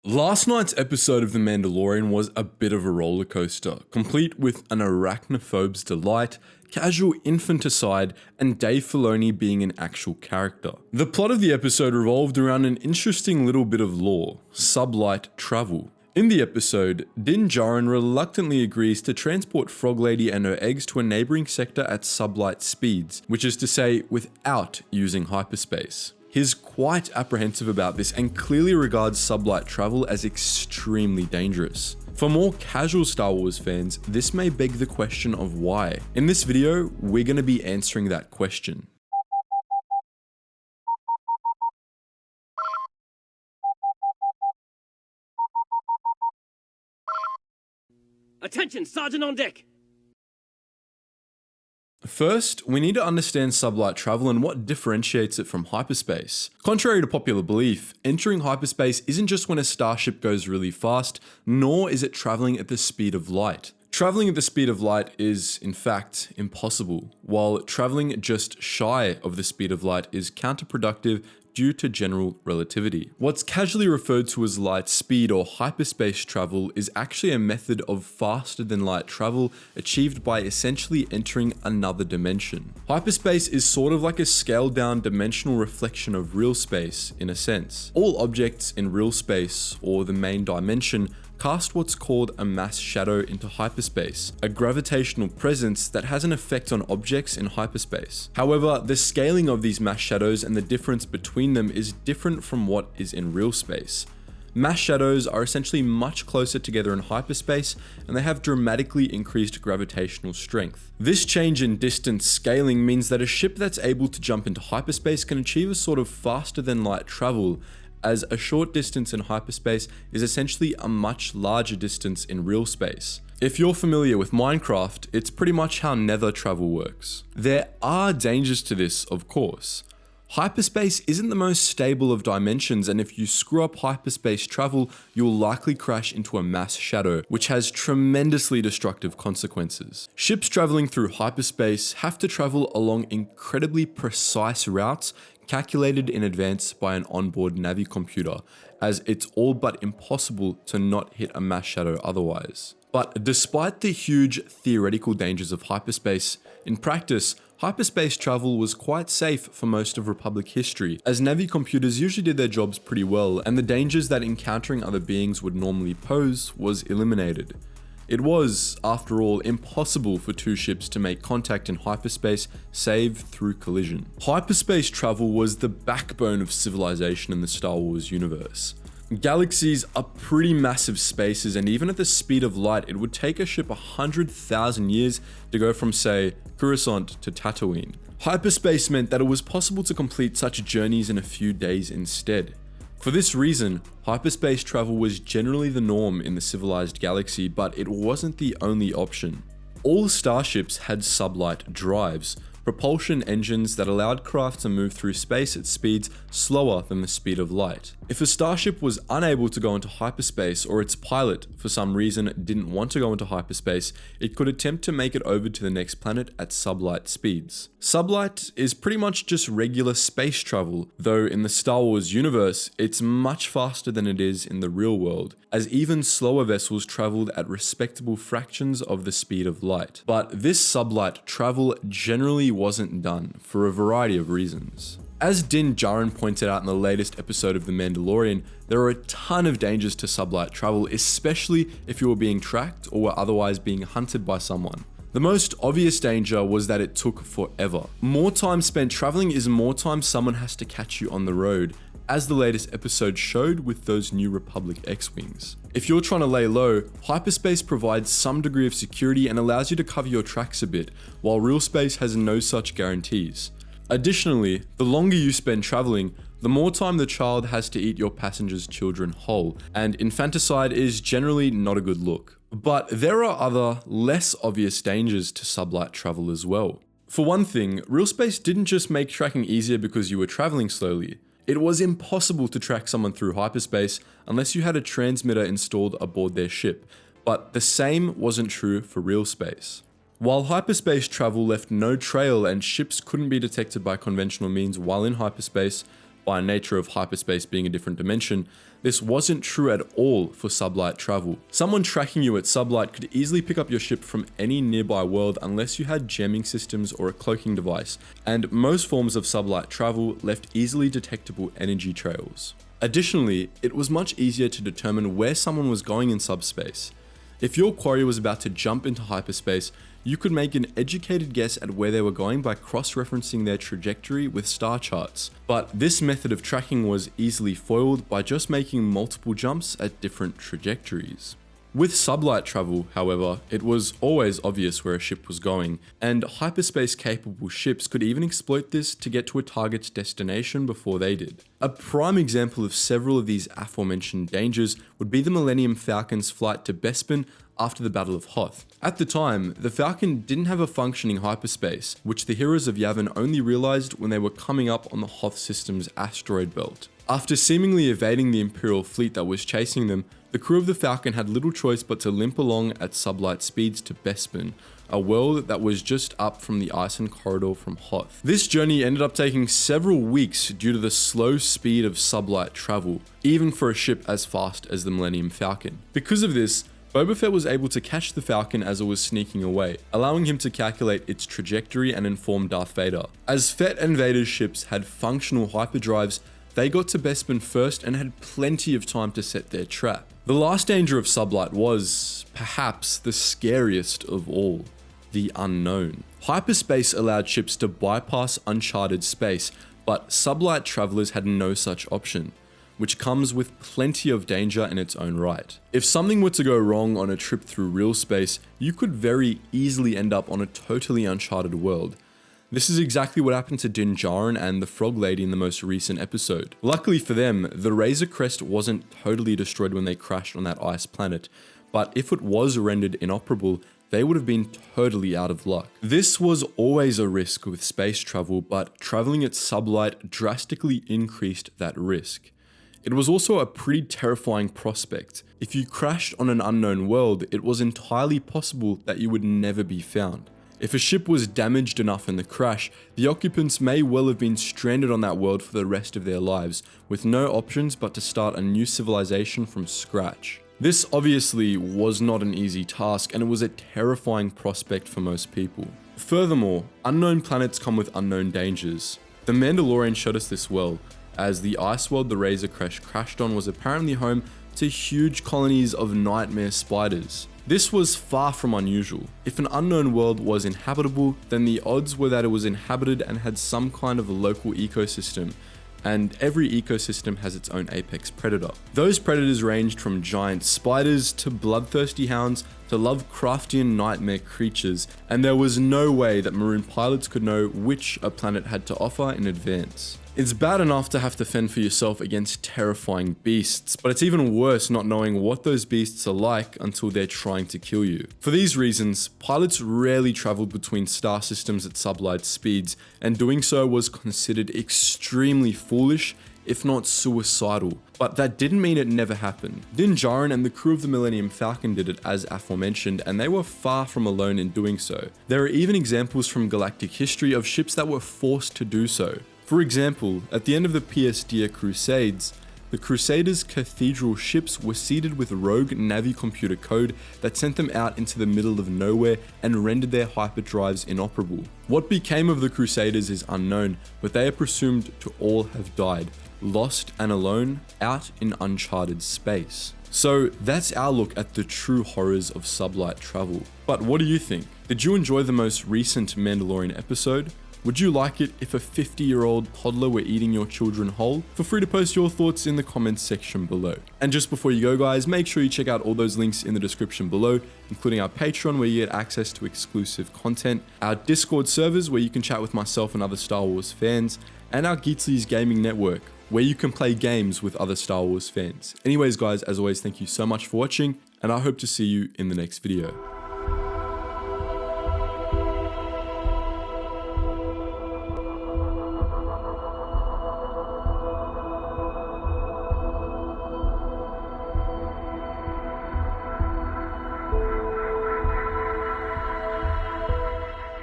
Last night's episode of The Mandalorian was a bit of a roller coaster, complete with an arachnophobe's delight, casual infanticide, and Dave Filoni being an actual character. The plot of the episode revolved around an interesting little bit of lore, Sublight travel. In the episode, Din Djarin reluctantly agrees to transport Frog Lady and her eggs to a neighbouring sector at sublight speeds, which is to say, without using hyperspace. He's quite apprehensive about this and clearly regards sublight travel as extremely dangerous. For more casual Star Wars fans, this may beg the question of why. In this video, we're going to be answering that question. Attention, Sergeant on deck! First, we need to understand sublight travel and what differentiates it from hyperspace. Contrary to popular belief, entering hyperspace isn't just when a starship goes really fast, nor is it traveling at the speed of light. Traveling at the speed of light is, in fact, impossible, while traveling just shy of the speed of light is counterproductive due to general relativity. What's casually referred to as light speed or hyperspace travel is actually a method of faster than light travel achieved by essentially entering another dimension. Hyperspace is sort of like a scaled down dimensional reflection of real space in a sense. All objects in real space, or the main dimension, cast what's called a mass shadow into hyperspace, a gravitational presence that has an effect on objects in hyperspace. However, the scaling of these mass shadows and the difference between them is different from what is in real space. Mass shadows are essentially much closer together in hyperspace, and they have dramatically increased gravitational strength. This change in distance scaling means that a ship that's able to jump into hyperspace can achieve a sort of faster than light travel, as a short distance in hyperspace is essentially a much larger distance in real space. If you're familiar with Minecraft, it's pretty much how nether travel works. There are dangers to this, of course. Hyperspace isn't the most stable of dimensions, and if you screw up hyperspace travel, you'll likely crash into a mass shadow, which has tremendously destructive consequences. Ships traveling through hyperspace have to travel along incredibly precise routes calculated in advance by an onboard Navi computer, as it's all but impossible to not hit a mass shadow otherwise. But despite the huge theoretical dangers of hyperspace, in practice, hyperspace travel was quite safe for most of Republic history, as Navi computers usually did their jobs pretty well, and the dangers that encountering other beings would normally pose was eliminated. It was, after all, impossible for two ships to make contact in hyperspace save through collision. Hyperspace travel was the backbone of civilization in the Star Wars universe. Galaxies are pretty massive spaces, and even at the speed of light, it would take a ship 100,000 years to go from, say, Coruscant to Tatooine. Hyperspace meant that it was possible to complete such journeys in a few days instead. For this reason, hyperspace travel was generally the norm in the civilized galaxy, but it wasn't the only option. All starships had sublight drives, propulsion engines that allowed craft to move through space at speeds slower than the speed of light. If a starship was unable to go into hyperspace, or its pilot, for some reason, didn't want to go into hyperspace, it could attempt to make it over to the next planet at sublight speeds. Sublight is pretty much just regular space travel, though in the Star Wars universe, it's much faster than it is in the real world, as even slower vessels traveled at respectable fractions of the speed of light. But this sublight travel generally wasn't done for a variety of reasons. As Din Djarin pointed out in the latest episode of The Mandalorian, there are a ton of dangers to sublight travel, especially if you were being tracked or were otherwise being hunted by someone. The most obvious danger was that it took forever. More time spent traveling is more time someone has to catch you on the road, as the latest episode showed with those New Republic X-Wings. If you're trying to lay low, hyperspace provides some degree of security and allows you to cover your tracks a bit, while real space has no such guarantees. Additionally, the longer you spend traveling, the more time the child has to eat your passenger's children whole, and infanticide is generally not a good look. But there are other, less obvious dangers to sublight travel as well. For one thing, real space didn't just make tracking easier because you were traveling slowly. It was impossible to track someone through hyperspace unless you had a transmitter installed aboard their ship, but the same wasn't true for real space. While hyperspace travel left no trail and ships couldn't be detected by conventional means while in hyperspace, by nature of hyperspace being a different dimension, this wasn't true at all for Sublight travel. Someone tracking you at Sublight could easily pick up your ship from any nearby world unless you had jamming systems or a cloaking device, and most forms of Sublight travel left easily detectable energy trails. Additionally, it was much easier to determine where someone was going in subspace. If your quarry was about to jump into hyperspace, you could make an educated guess at where they were going by cross-referencing their trajectory with star charts. But this method of tracking was easily foiled by just making multiple jumps at different trajectories. With Sublight travel, however, it was always obvious where a ship was going, and hyperspace-capable ships could even exploit this to get to a target's destination before they did. A prime example of several of these aforementioned dangers would be the Millennium Falcon's flight to Bespin after the Battle of Hoth. At the time, the Falcon didn't have a functioning hyperspace, which the heroes of Yavin only realized when they were coming up on the Hoth system's asteroid belt. After seemingly evading the Imperial fleet that was chasing them, the crew of the Falcon had little choice but to limp along at sublight speeds to Bespin, a world that was just up from the Ison corridor from Hoth. This journey ended up taking several weeks due to the slow speed of sublight travel, even for a ship as fast as the Millennium Falcon. Because of this, Boba Fett was able to catch the Falcon as it was sneaking away, allowing him to calculate its trajectory and inform Darth Vader. As Fett and Vader's ships had functional hyperdrives, they got to Bespin first and had plenty of time to set their trap. The last danger of Sublight was, perhaps, the scariest of all: the unknown. Hyperspace allowed ships to bypass uncharted space, but Sublight travelers had no such option, which comes with plenty of danger in its own right. If something were to go wrong on a trip through real space, you could very easily end up on a totally uncharted world. This is exactly what happened to Din Djarin and the Frog Lady in the most recent episode. Luckily for them, the Razor Crest wasn't totally destroyed when they crashed on that ice planet, but if it was rendered inoperable, they would have been totally out of luck. This was always a risk with space travel, but traveling at Sublight drastically increased that risk. It was also a pretty terrifying prospect. If you crashed on an unknown world, it was entirely possible that you would never be found. If a ship was damaged enough in the crash, the occupants may well have been stranded on that world for the rest of their lives, with no options but to start a new civilization from scratch. This obviously was not an easy task, and it was a terrifying prospect for most people. Furthermore, unknown planets come with unknown dangers. The Mandalorian showed us this well, as the ice world the Razor Crest crashed on was apparently home to huge colonies of nightmare spiders. This was far from unusual. If an unknown world was inhabitable, then the odds were that it was inhabited and had some kind of a local ecosystem, and every ecosystem has its own apex predator. Those predators ranged from giant spiders to bloodthirsty hounds to Lovecraftian nightmare creatures, and there was no way that maroon pilots could know which a planet had to offer in advance. It's bad enough to have to fend for yourself against terrifying beasts, but it's even worse not knowing what those beasts are like until they're trying to kill you. For these reasons, pilots rarely traveled between star systems at sublight speeds, and doing so was considered extremely foolish, if not suicidal. But that didn't mean it never happened. Din Djarin and the crew of the Millennium Falcon did it as aforementioned, and they were far from alone in doing so. There are even examples from galactic history of ships that were forced to do so. For example, at the end of the PS Dia Crusades, the Crusaders' cathedral ships were seeded with rogue Navi computer code that sent them out into the middle of nowhere and rendered their hyperdrives inoperable. What became of the Crusaders is unknown, but they are presumed to all have died, lost and alone, out in uncharted space. So that's our look at the true horrors of sublight travel. But what do you think? Did you enjoy the most recent Mandalorian episode? Would you like it if a 50-year-old toddler were eating your children whole? Feel free to post your thoughts in the comments section below. And just before you go guys, make sure you check out all those links in the description below, including our Patreon where you get access to exclusive content, our Discord servers where you can chat with myself and other Star Wars fans, and our Geetsly's gaming network where you can play games with other Star Wars fans. Anyways guys, as always, thank you so much for watching, and I hope to see you in the next video.